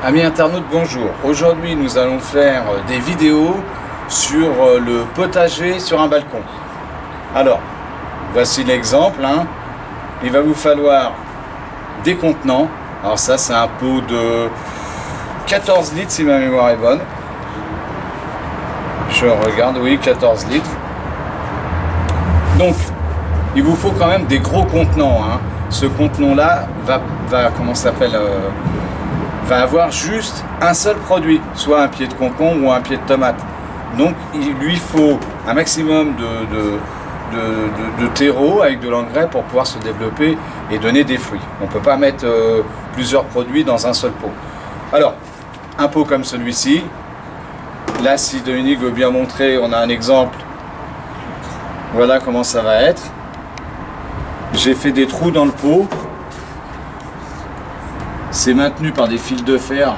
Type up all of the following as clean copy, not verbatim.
Amis internautes, bonjour. Aujourd'hui, nous allons faire des vidéos sur le potager sur un balcon. Alors, voici l'exemple. Il va vous falloir des contenants. Alors ça, c'est un pot de 14 litres si ma mémoire est bonne. Je regarde, oui, 14 litres. Donc, il vous faut quand même des gros contenants. Ce contenant-là va avoir juste un seul produit, soit un pied de concombre ou un pied de tomate. Donc il lui faut un maximum de terreau avec de l'engrais pour pouvoir se développer et donner des fruits. On ne peut pas mettre plusieurs produits dans un seul pot. Alors, un pot comme celui-ci. Là, si Dominique veut bien montrer, on a un exemple. Voilà comment ça va être. J'ai fait des trous dans le pot. C'est maintenu par des fils de fer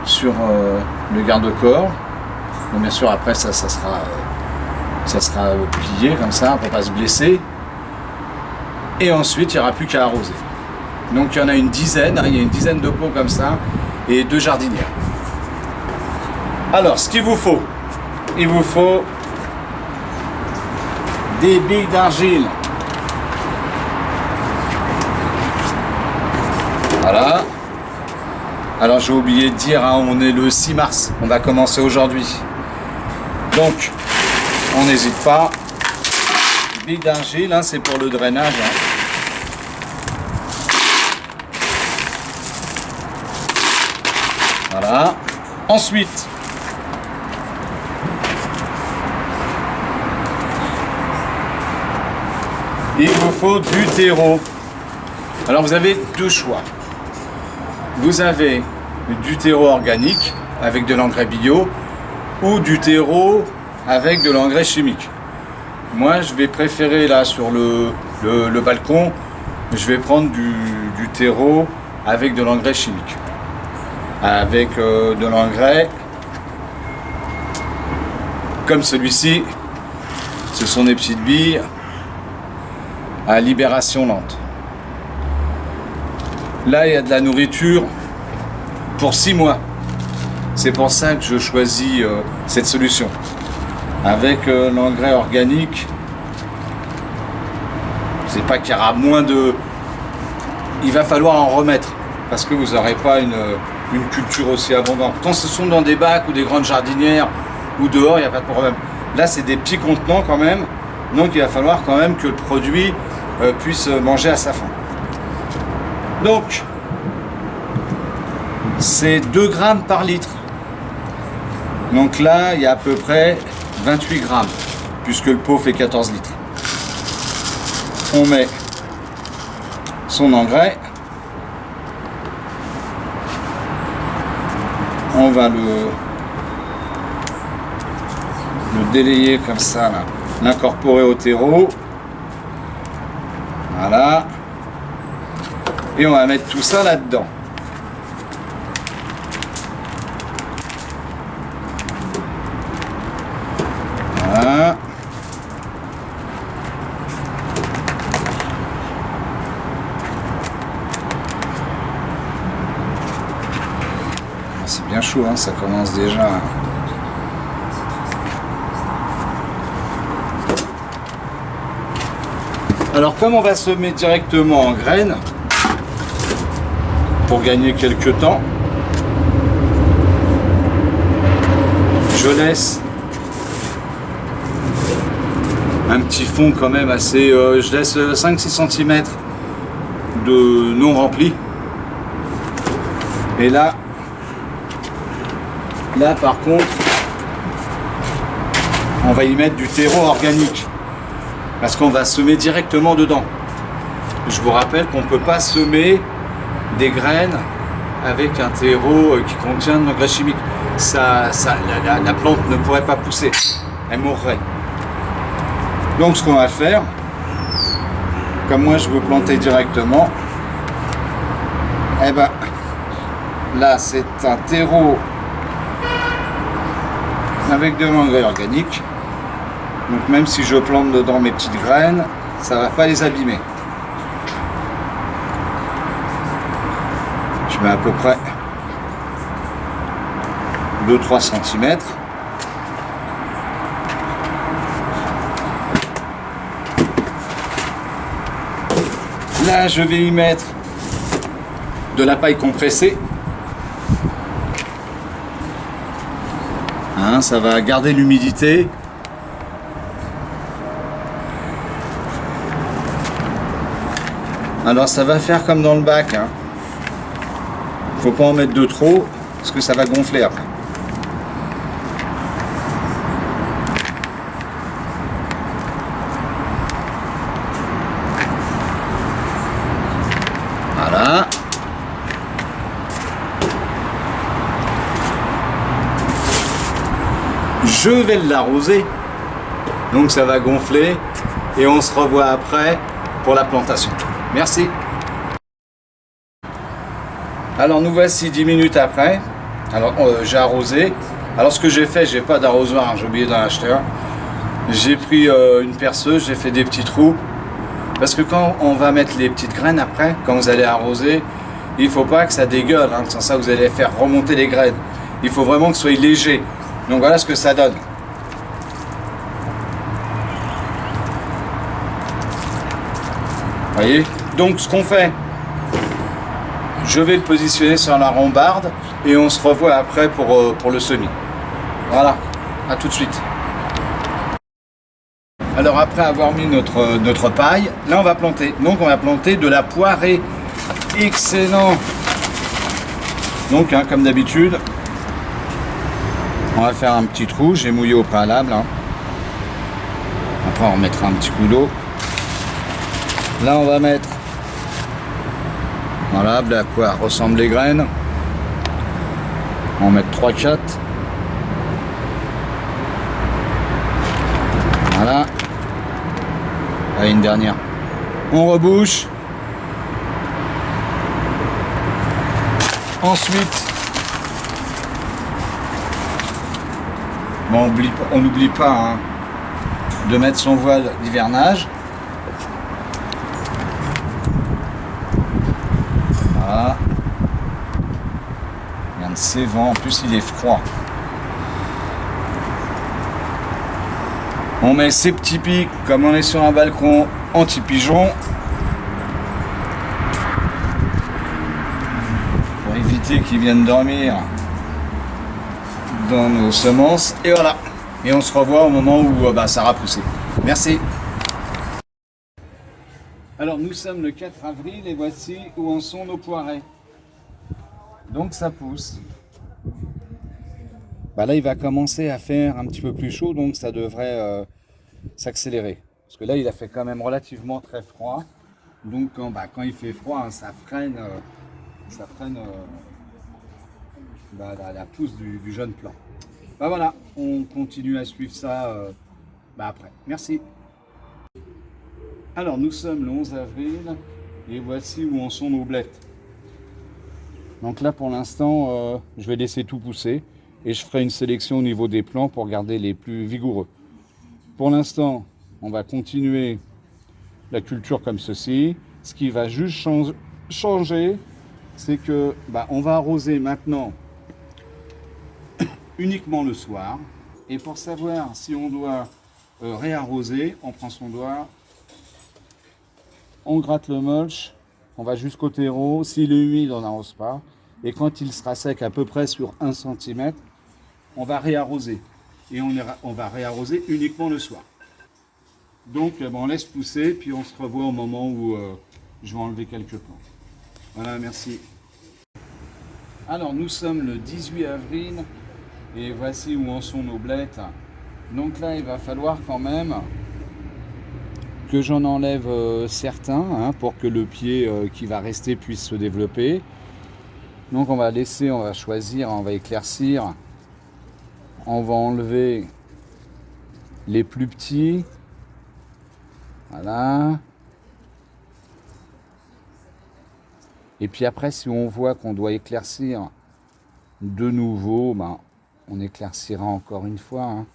sur le garde-corps. Bien sûr, après ça sera plié comme ça pour ne pas se blesser. Et ensuite, il n'y aura plus qu'à arroser. Donc il y en a une dizaine, il y a une dizaine de pots comme ça et 2 jardinières. Alors, ce qu'il vous faut, il vous faut des billes d'argile. Voilà. Alors j'ai oublié de dire, on est le 6 mars, on va commencer aujourd'hui. Donc, on n'hésite pas. Billes d'argile, c'est pour le drainage. Voilà. Ensuite, il vous faut du terreau. Alors vous avez 2 choix. Vous avez du terreau organique avec de l'engrais bio ou du terreau avec de l'engrais chimique. Moi, je vais préférer là sur le balcon, je vais prendre du terreau avec de l'engrais chimique. Avec de l'engrais comme celui-ci, ce sont des petites billes à libération lente. Là, il y a de la nourriture pour 6 mois. C'est pour ça que je choisis cette solution. Avec l'engrais organique, c'est pas qu'il y aura moins de... Il va falloir en remettre, parce que vous n'aurez pas une culture aussi abondante. Quand ce sont dans des bacs ou des grandes jardinières, ou dehors, il n'y a pas de problème. Là, c'est des petits contenants quand même, donc il va falloir quand même que le produit puisse manger à sa faim. Donc, c'est 2 grammes par litre. Donc là, il y a à peu près 28 grammes, puisque le pot fait 14 litres. On met son engrais. On va le délayer comme ça, l'incorporer au terreau. Voilà. Et on va mettre tout ça là-dedans. Voilà. C'est bien chaud, ça commence déjà. Alors comme on va semer directement en graines, pour gagner quelques temps, je laisse un petit fond quand même assez, je laisse 5-6 cm de non rempli. Et là par contre, on va y mettre du terreau organique, parce qu'on va semer directement dedans. Je vous rappelle qu'on ne peut pas semer des graines avec un terreau qui contient de l'engrais chimique. La plante ne pourrait pas pousser, elle mourrait. Donc ce qu'on va faire, comme moi je veux planter directement, eh ben là c'est un terreau avec de l'engrais organique. Donc même si je plante dedans mes petites graines, ça va pas les abîmer. Je mets à peu près 2-3 cm. Là, je vais y mettre de la paille compressée. Hein, ça va garder l'humidité. Alors ça va faire comme dans le bac. Hein. Faut pas en mettre de trop parce que ça va gonfler après. Voilà. Je vais l'arroser. Donc ça va gonfler et on se revoit après pour la plantation. Merci. Alors nous voici 10 minutes après. Alors j'ai arrosé. Alors ce que j'ai fait, j'ai pas d'arrosoir, hein, j'ai oublié d'en acheter un. J'ai pris une perceuse, j'ai fait des petits trous. Parce que quand on va mettre les petites graines après, quand vous allez arroser, il faut pas que ça dégueule, hein, sans ça vous allez faire remonter les graines. Il faut vraiment que ce soit léger. Donc voilà ce que ça donne. Voyez? Donc ce qu'on fait, je vais le positionner sur la rambarde et on se revoit après pour le semis. Voilà, à tout de suite. Alors après avoir mis notre paille, là on va planter. Donc on va planter de la poirée. Excellent. Donc hein, comme d'habitude, on va faire un petit trou. J'ai mouillé au préalable. Hein. Après on remettra un petit coup d'eau. Là on va mettre, voilà, à quoi ressemblent les graines. On va mettre 3-4. Voilà. Allez, une dernière. On rebouche. Ensuite, bon, on n'oublie pas hein, de mettre son voile d'hivernage. Voilà. Regarde ces vents, en plus il est froid. On met ces petits pics, comme on est sur un balcon anti-pigeon, pour éviter qu'ils viennent dormir dans nos semences. Et voilà. Et on se revoit au moment où ça aura poussé. Merci. Alors nous sommes le 4 avril et voici où en sont nos poirées. Donc ça pousse. Là il va commencer à faire un petit peu plus chaud, donc ça devrait s'accélérer. Parce que là il a fait quand même relativement très froid. Donc quand il fait froid, hein, ça freine la pousse du jeune plant. Voilà, on continue à suivre ça après. Merci. Alors nous sommes le 11 avril et voici où en sont nos blettes. Donc là pour l'instant je vais laisser tout pousser et je ferai une sélection au niveau des plants pour garder les plus vigoureux. Pour l'instant on va continuer la culture comme ceci. Ce qui va juste changer, c'est que on va arroser maintenant uniquement le soir. Et pour savoir si on doit réarroser, on prend son doigt, on gratte le mulch, on va jusqu'au terreau. S'il est humide, on n'arrose pas. Et quand il sera sec à peu près sur 1 cm, on va réarroser. Et on va réarroser uniquement le soir. Donc on laisse pousser, puis on se revoit au moment où je vais enlever quelques plants. Voilà, merci. Alors nous sommes le 18 avril et voici où en sont nos blettes. Donc là il va falloir quand même que j'en enlève certains hein, pour que le pied qui va rester puisse se développer. Donc on va choisir, on va éclaircir. On va enlever les plus petits. Voilà. Et puis après, si on voit qu'on doit éclaircir de nouveau, on éclaircira encore une fois. Hein.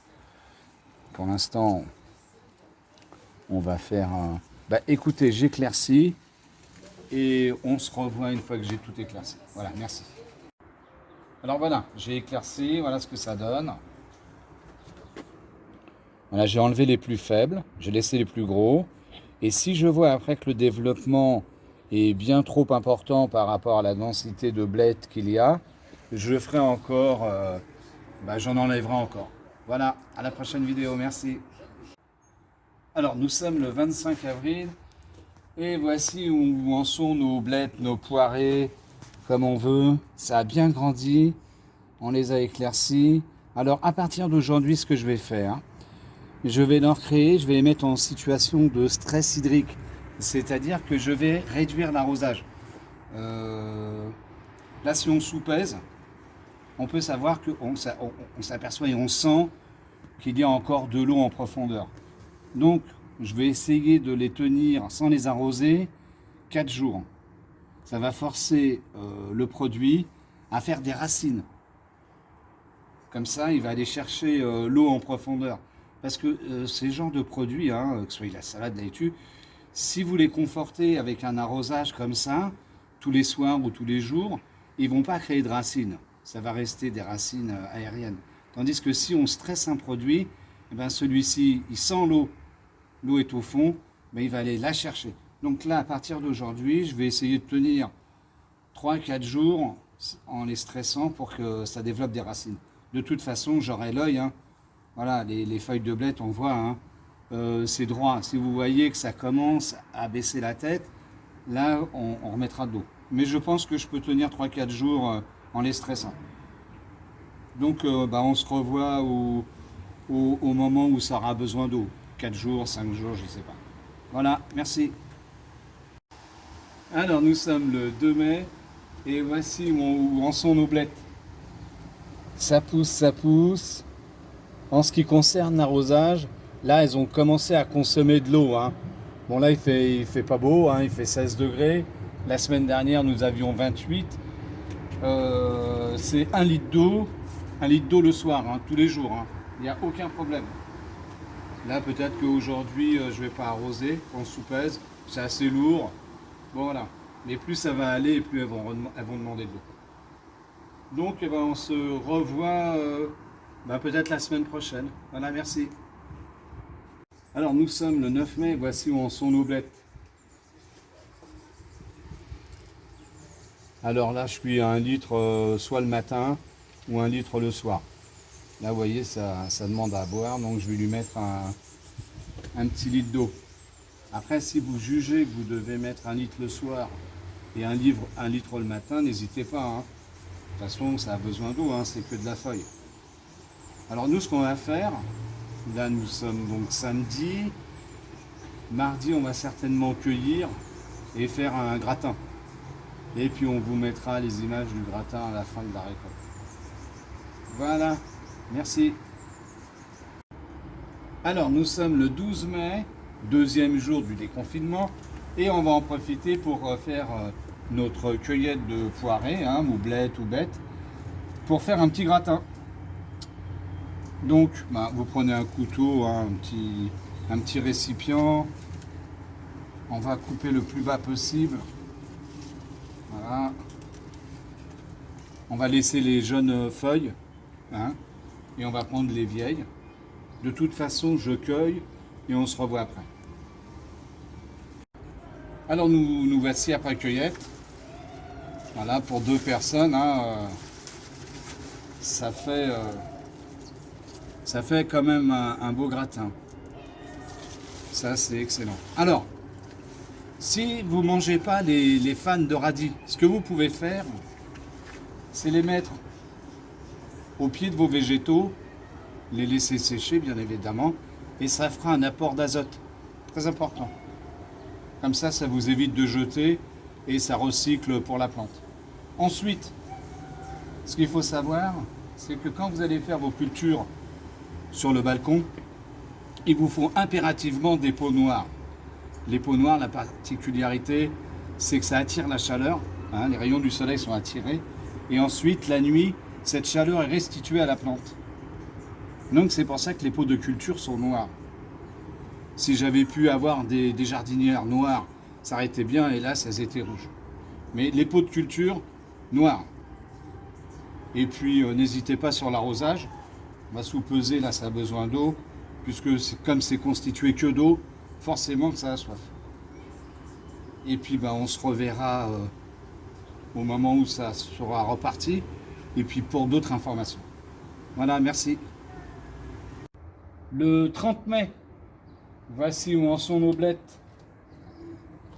pour l'instant, on va faire un... Bah, écoutez, j'éclaircis et on se revoit une fois que j'ai tout éclairci. Voilà, merci. Alors voilà, j'ai éclairci, voilà ce que ça donne. Voilà, j'ai enlevé les plus faibles, j'ai laissé les plus gros. Et si je vois après que le développement est bien trop important par rapport à la densité de blé qu'il y a, je ferai encore, j'en enlèverai encore. Voilà, à la prochaine vidéo, merci. Alors, nous sommes le 25 avril et voici où en sont nos blettes, nos poirées, comme on veut. Ça a bien grandi, on les a éclaircis. Alors, à partir d'aujourd'hui, ce que je vais faire, je vais leur créer, je vais les mettre en situation de stress hydrique. C'est-à-dire que je vais réduire l'arrosage. Là, si on soupèse, on peut savoir qu'on s'aperçoit et on sent qu'il y a encore de l'eau en profondeur. Donc, je vais essayer de les tenir sans les arroser 4 jours. Ça va forcer le produit à faire des racines. Comme ça, il va aller chercher l'eau en profondeur. Parce que ces genres de produits, que ce soit la salade, la laitue, si vous les confortez avec un arrosage comme ça, tous les soirs ou tous les jours, ils ne vont pas créer de racines. Ça va rester des racines aériennes. Tandis que si on stresse un produit, eh ben celui-ci, il sent l'eau. L'eau est au fond, mais il va aller la chercher. Donc là, à partir d'aujourd'hui, je vais essayer de tenir 3-4 jours en les stressant pour que ça développe des racines. De toute façon, j'aurai l'œil. Voilà, les feuilles de blette, on voit, c'est droit. Si vous voyez que ça commence à baisser la tête, là, on remettra de l'eau. Mais je pense que je peux tenir 3-4 jours en les stressant. Donc, on se revoit au moment où ça aura besoin d'eau. 4 jours, 5 jours, je ne sais pas. Voilà, merci. Alors, nous sommes le 2 mai et voici où en sont nos blettes. Ça pousse, ça pousse. En ce qui concerne l'arrosage, là, elles ont commencé à consommer de l'eau. Bon, là, il fait pas beau, il fait 16 degrés. La semaine dernière, nous avions 28. C'est 1 litre d'eau le soir, tous les jours. Il n'y a aucun problème. Là, peut-être qu'aujourd'hui, je ne vais pas arroser, on soupèse. C'est assez lourd. Bon, voilà. Mais plus ça va aller, plus elles vont demander de l'eau. Donc, on se revoit peut-être la semaine prochaine. Voilà, merci. Alors, nous sommes le 9 mai. Voici où en sont nos blettes. Alors là, je suis à 1 litre soit le matin ou 1 litre le soir. Là, vous voyez, ça demande à boire, donc je vais lui mettre un petit litre d'eau. Après, si vous jugez que vous devez mettre 1 litre le soir et 1 litre le matin, n'hésitez pas. De toute façon, ça a besoin d'eau, c'est que de la feuille. Alors nous, ce qu'on va faire, là nous sommes donc samedi. Mardi, on va certainement cueillir et faire un gratin. Et puis on vous mettra les images du gratin à la fin de la récolte. Voilà, merci. Alors nous sommes le 12 mai, deuxième jour du déconfinement, et on va en profiter pour faire notre cueillette de poirées, ou blettes ou bêtes, pour faire un petit gratin. Donc vous prenez un couteau, un petit récipient, on va couper le plus bas possible. Voilà. On va laisser les jeunes feuilles, et on va prendre les vieilles. De toute façon, je cueille et on se revoit après. Alors nous voici après cueillette. Voilà, pour 2 personnes, ça fait quand même un beau gratin. Ça, c'est excellent. Alors, si vous ne mangez pas les fans de radis, ce que vous pouvez faire, c'est les mettre au pied de vos végétaux, les laisser sécher bien évidemment, et ça fera un apport d'azote, très important. Comme ça, ça vous évite de jeter et ça recycle pour la plante. Ensuite, ce qu'il faut savoir, c'est que quand vous allez faire vos cultures sur le balcon, il vous faut impérativement des pots noirs. Les pots noirs, la particularité, c'est que ça attire la chaleur, les rayons du soleil sont attirés, et ensuite, la nuit, cette chaleur est restituée à la plante. Donc c'est pour ça que les pots de culture sont noirs. Si j'avais pu avoir des jardinières noires, ça aurait été bien, hélas, elles étaient rouges. Mais les pots de culture, noirs. Et puis n'hésitez pas sur l'arrosage. On va sous-peser, là ça a besoin d'eau, puisque comme c'est constitué que d'eau, forcément que ça a soif. Et puis on se reverra au moment où ça sera reparti, et puis pour d'autres informations. Voilà, merci. Le 30 mai, voici où en sont nos blettes.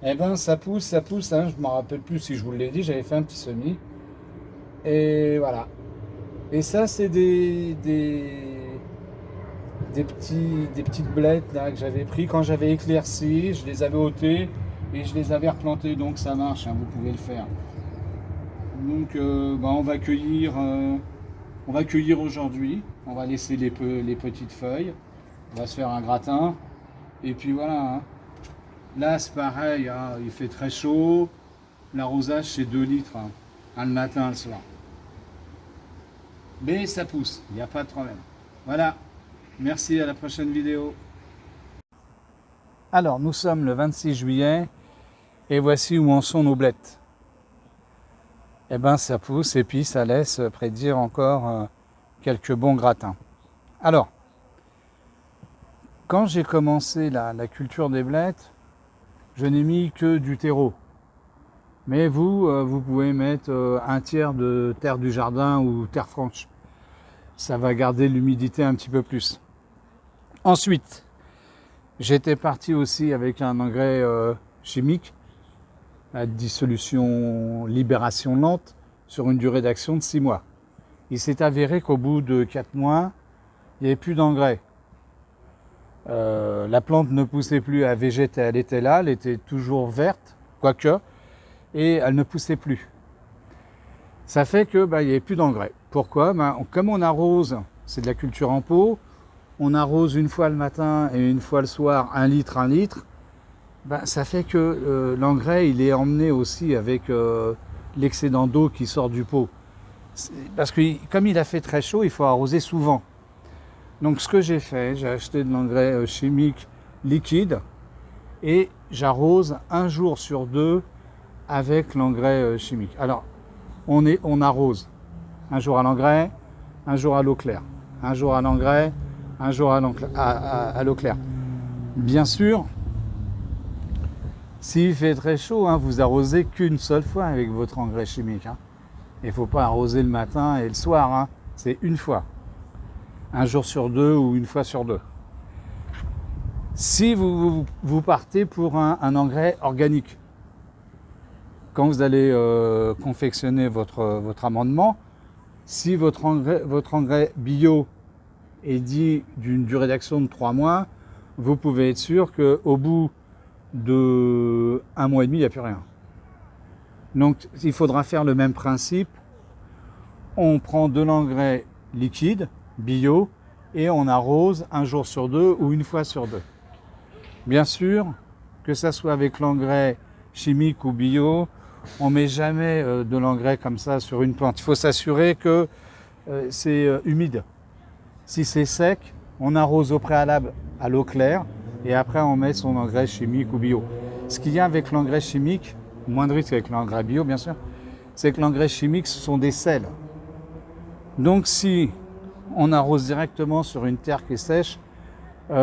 Eh ben ça pousse, hein, je ne me rappelle plus si je vous l'ai dit, j'avais fait un petit semis. Et voilà. Et ça c'est des petites blettes là, que j'avais pris quand j'avais éclairci, je les avais ôtées et je les avais replantées, donc ça marche, hein, vous pouvez le faire. Donc on va cueillir aujourd'hui, on va laisser les petites feuilles, on va se faire un gratin, et puis voilà. Hein. Là c'est pareil, hein, il fait très chaud, l'arrosage c'est 2 litres, hein, un le matin, un le soir. Mais ça pousse, il n'y a pas de problème. Voilà, merci, à la prochaine vidéo. Alors nous sommes le 26 juillet, et voici où en sont nos blettes. Eh ben ça pousse et puis ça laisse prédire encore quelques bons gratins. Alors, quand j'ai commencé la culture des blettes, je n'ai mis que du terreau. Mais vous pouvez mettre un tiers de terre du jardin ou terre franche. Ça va garder l'humidité un petit peu plus. Ensuite, j'étais parti aussi avec un engrais chimique, à dissolution libération lente, sur une durée d'action de 6 mois. Il s'est avéré qu'au bout de 4 mois, il n'y avait plus d'engrais. La plante ne poussait plus à végéter, elle était là, elle était toujours verte, quoique, et elle ne poussait plus. Ça fait que il n'y avait plus d'engrais. Pourquoi? Comme on arrose, c'est de la culture en pot, on arrose une fois le matin et une fois le soir, 1 litre, ça fait que l'engrais il est emmené aussi avec l'excédent d'eau qui sort du pot. Parce que comme il a fait très chaud, il faut arroser souvent. Donc ce que j'ai fait, j'ai acheté de l'engrais chimique liquide et j'arrose 1 jour sur 2 avec l'engrais chimique. Alors on arrose 1 jour à l'engrais, 1 jour à l'eau claire, 1 jour à l'engrais, 1 jour à l'eau claire. Bien sûr, s'il fait très chaud, hein, vous arrosez qu'une seule fois avec votre engrais chimique. Hein. Il ne faut pas arroser le matin et le soir, hein. C'est une fois. 1 jour sur 2 ou 1 fois sur 2. Si vous partez pour un engrais organique, quand vous allez confectionner votre amendement, si votre engrais bio est dit d'une durée d'action de 3 mois, vous pouvez être sûr qu'au bout de 1 mois et demi, il n'y a plus rien. Donc il faudra faire le même principe. On prend de l'engrais liquide, bio, et on arrose 1 jour sur 2 ou 1 fois sur 2. Bien sûr, que ça soit avec l'engrais chimique ou bio, on ne met jamais de l'engrais comme ça sur une plante. Il faut s'assurer que c'est humide. Si c'est sec, on arrose au préalable à l'eau claire et après on met son engrais chimique ou bio. Ce qu'il y a avec l'engrais chimique, moins de risque avec l'engrais bio bien sûr, c'est que l'engrais chimique ce sont des sels. Donc si on arrose directement sur une terre qui est sèche,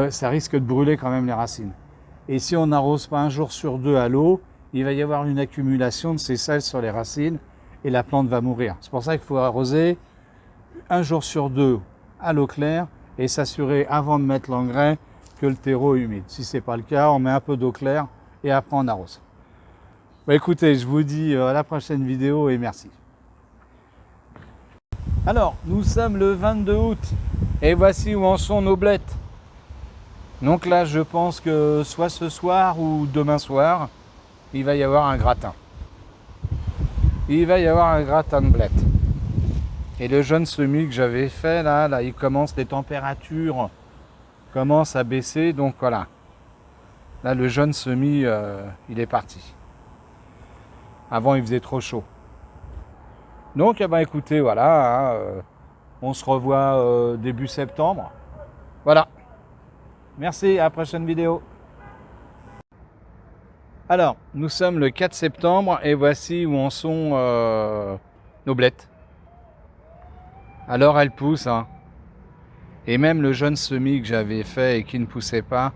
ça risque de brûler quand même les racines. Et si on n'arrose pas 1 jour sur 2 à l'eau, il va y avoir une accumulation de ces sels sur les racines et la plante va mourir. C'est pour ça qu'il faut arroser 1 jour sur 2 à l'eau claire et s'assurer avant de mettre l'engrais que le terreau est humide. Si ce n'est pas le cas, on met un peu d'eau claire et après on arrose. Écoutez, je vous dis à la prochaine vidéo et merci. Alors, nous sommes le 22 août et voici où en sont nos blettes. Donc là, je pense que soit ce soir ou demain soir, il va y avoir un gratin. Il va y avoir un gratin de blettes. Et le jeune semis que j'avais fait, là, il commence, les températures commencent à baisser, donc voilà. Là, le jeune semis, il est parti. Avant, il faisait trop chaud. Donc, écoutez, voilà, on se revoit début septembre. Voilà. Merci, à la prochaine vidéo. Alors, nous sommes le 4 septembre et voici où en sont nos blettes. Alors elles poussent, hein. Et même le jeune semis que j'avais fait et qui ne poussait pas,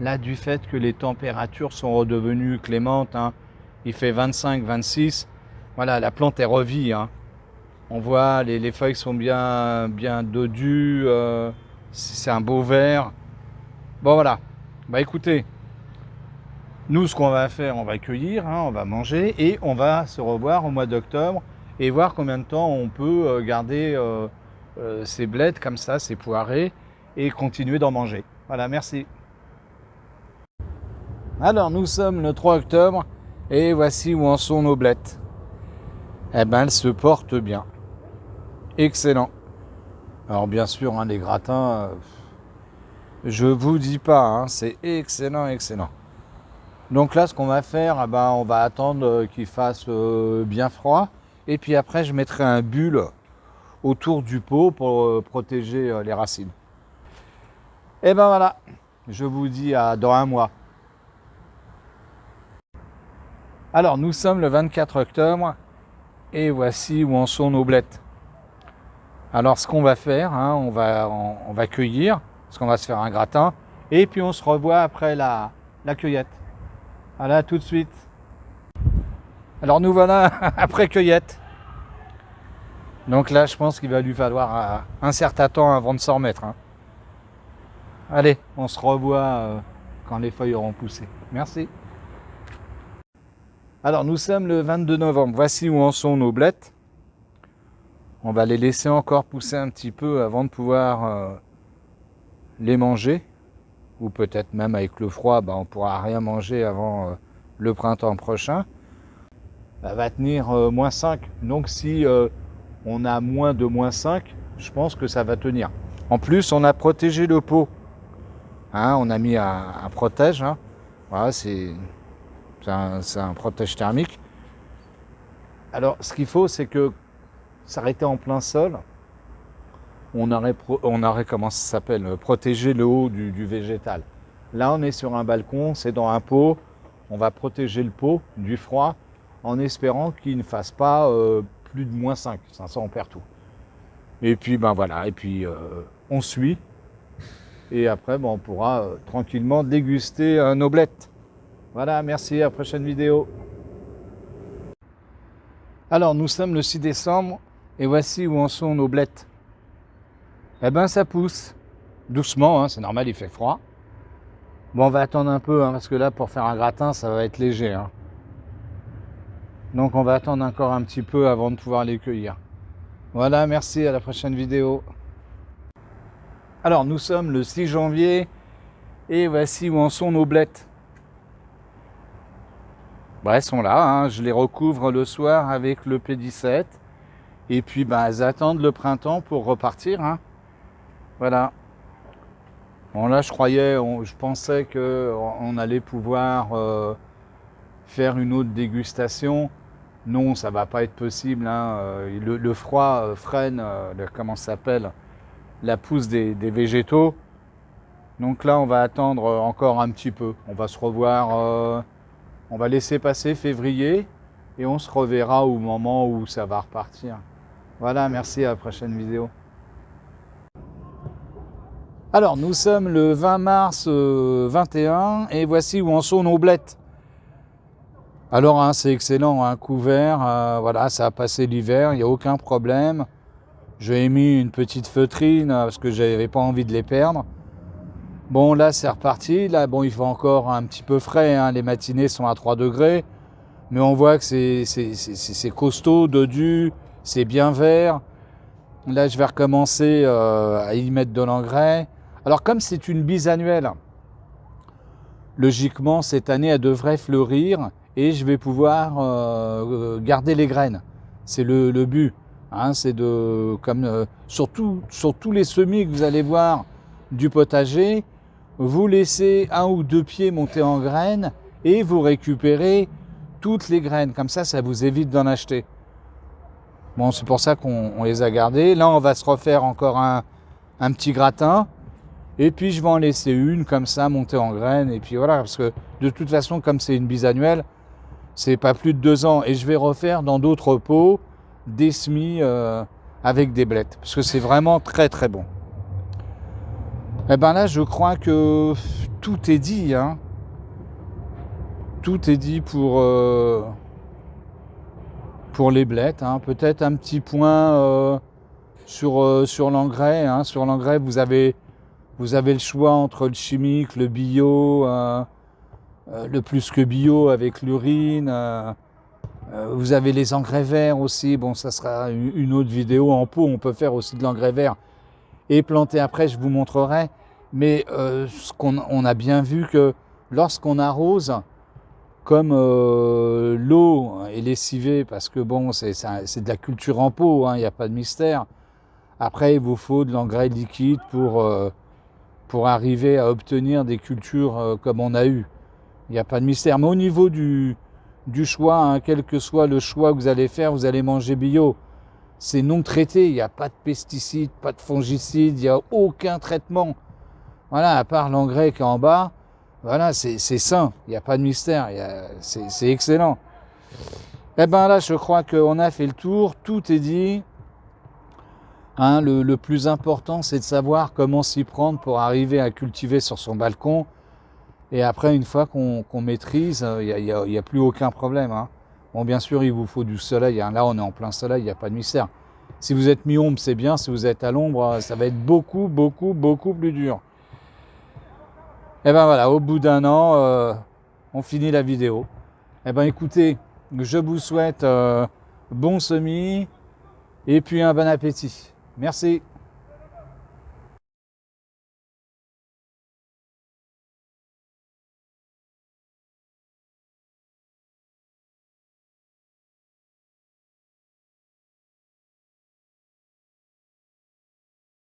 là du fait que les températures sont redevenues clémentes, hein, il fait 25-26, voilà, la plante est revie, hein. On voit les feuilles sont bien dodues, c'est un beau vert. Bon voilà, bah écoutez, nous ce qu'on va faire, on va cueillir, hein, on va manger et on va se revoir au mois d'octobre et voir combien de temps on peut garder ces blettes comme ça, ces poirées, et continuer d'en manger. Voilà, merci. Alors nous sommes le 3 octobre et voici où en sont nos blettes. Eh ben elles se portent bien. Excellent. Alors bien sûr, hein, les gratins, je vous dis pas, hein, c'est excellent, excellent. Donc là, ce qu'on va faire, eh ben, on va attendre qu'il fasse bien froid. Et puis après, je mettrai un bulle autour du pot pour protéger les racines. Et ben voilà, je vous dis dans un mois. Alors, nous sommes le 24 octobre et voici où en sont nos blettes. Alors, ce qu'on va faire, hein, on va cueillir, parce qu'on va se faire un gratin. Et puis, on se revoit après la cueillette. Voilà, tout de suite. Alors, nous voilà après cueillette. Donc là, je pense qu'il va lui falloir un certain temps avant de s'en remettre, hein. Allez, on se revoit quand les feuilles auront poussé. Merci. Alors, nous sommes le 22 novembre. Voici où en sont nos blettes. On va les laisser encore pousser un petit peu avant de pouvoir les manger. Ou peut-être même avec le froid, on ne pourra rien manger avant le printemps prochain. Ça va tenir -5. Donc si on a moins de -5, je pense que ça va tenir. En plus, on a protégé le pot. Hein, on a mis un protège. Hein. Voilà, c'est un protège thermique. Alors, ce qu'il faut, c'est que s'arrêter en plein sol, on aurait comment ça s'appelle, protéger le haut du végétal. Là, on est sur un balcon, c'est dans un pot. On va protéger le pot du froid en espérant qu'il ne fasse pas plus de -5. Ça, on perd tout. Et puis, voilà. Et puis, on suit. Et après, on pourra tranquillement déguster nos blettes. Voilà, merci, à la prochaine vidéo. Alors, nous sommes le 6 décembre et voici où en sont nos blettes. Eh ben, ça pousse. Doucement, hein, c'est normal, il fait froid. Bon, on va attendre un peu, hein, parce que là, pour faire un gratin, ça va être léger. Hein. Donc, on va attendre encore un petit peu avant de pouvoir les cueillir. Voilà, merci, à la prochaine vidéo. Alors, nous sommes le 6 janvier et voici où en sont nos blettes. Elles sont là, hein, je les recouvre le soir avec le P17. Et puis, elles attendent le printemps pour repartir. Hein. Voilà. Bon, là, je pensais qu'on allait pouvoir faire une autre dégustation. Non, ça va pas être possible. Hein. Le froid freine, comment ça s'appelle, la pousse des végétaux. Donc là, on va attendre encore un petit peu. On va se revoir, on va laisser passer février et on se reverra au moment où ça va repartir. Voilà, merci, à la prochaine vidéo. Alors, nous sommes le 20 mars 21 et voici où en sont nos blettes. Alors, hein, c'est excellent, un couvert, voilà, ça a passé l'hiver, il n'y a aucun problème. J'ai mis une petite feutrine parce que je n'avais pas envie de les perdre. Bon, là, c'est reparti. Là, il fait encore un petit peu frais, hein. Les matinées sont à 3 degrés. Mais on voit que c'est costaud, dodu, c'est bien vert. Là, je vais recommencer à y mettre de l'engrais. Alors, comme c'est une bisannuelle, logiquement, cette année, elle devrait fleurir et je vais pouvoir garder les graines. C'est le but. Hein, c'est sur tous les semis que vous allez voir du potager, vous laissez 1 ou 2 pieds monter en graines et vous récupérez toutes les graines. Comme ça vous évite d'en acheter. Bon, c'est pour ça qu'on les a gardées. Là, on va se refaire encore un petit gratin. Et puis je vais en laisser une comme ça, monter en graines. Et puis voilà, parce que de toute façon, comme c'est une bisannuelle, c'est pas plus de 2 ans. Et je vais refaire dans d'autres pots des semis avec des blettes. Parce que c'est vraiment très très bon. Et ben là, je crois que tout est dit. Hein. Tout est dit pour les blettes. Hein. Peut-être un petit point sur l'engrais. Hein. Sur l'engrais, vous avez le choix entre le chimique, le bio, le plus que bio avec l'urine. Vous avez les engrais verts aussi. Bon, ça sera une autre vidéo en pot. On peut faire aussi de l'engrais vert et planter après, je vous montrerai. Mais on a bien vu que lorsqu'on arrose, comme l'eau est lessivée, parce que bon, c'est de la culture en pot, il n'y a pas de mystère. Après, il vous faut de l'engrais liquide pour arriver à obtenir des cultures comme on a eu. Il n'y a pas de mystère. Mais au niveau du choix, hein, quel que soit le choix que vous allez faire, vous allez manger bio. C'est non traité, il n'y a pas de pesticides, pas de fongicides, il n'y a aucun traitement. Voilà, à part l'engrais qui est en bas, voilà, c'est sain, il n'y a pas de mystère, c'est excellent. Eh bien là, je crois qu'on a fait le tour, tout est dit. Hein, le plus important, c'est de savoir comment s'y prendre pour arriver à cultiver sur son balcon. Et après, une fois qu'on maîtrise, il n'y a plus aucun problème. Hein. Bon, bien sûr, il vous faut du soleil. Hein. Là, on est en plein soleil, il n'y a pas de mystère. Si vous êtes mi-ombre, c'est bien. Si vous êtes à l'ombre, ça va être beaucoup, beaucoup, beaucoup plus dur. Et ben voilà, au bout d'un an, on finit la vidéo. Et ben écoutez, je vous souhaite bon semis et puis un bon appétit. Merci.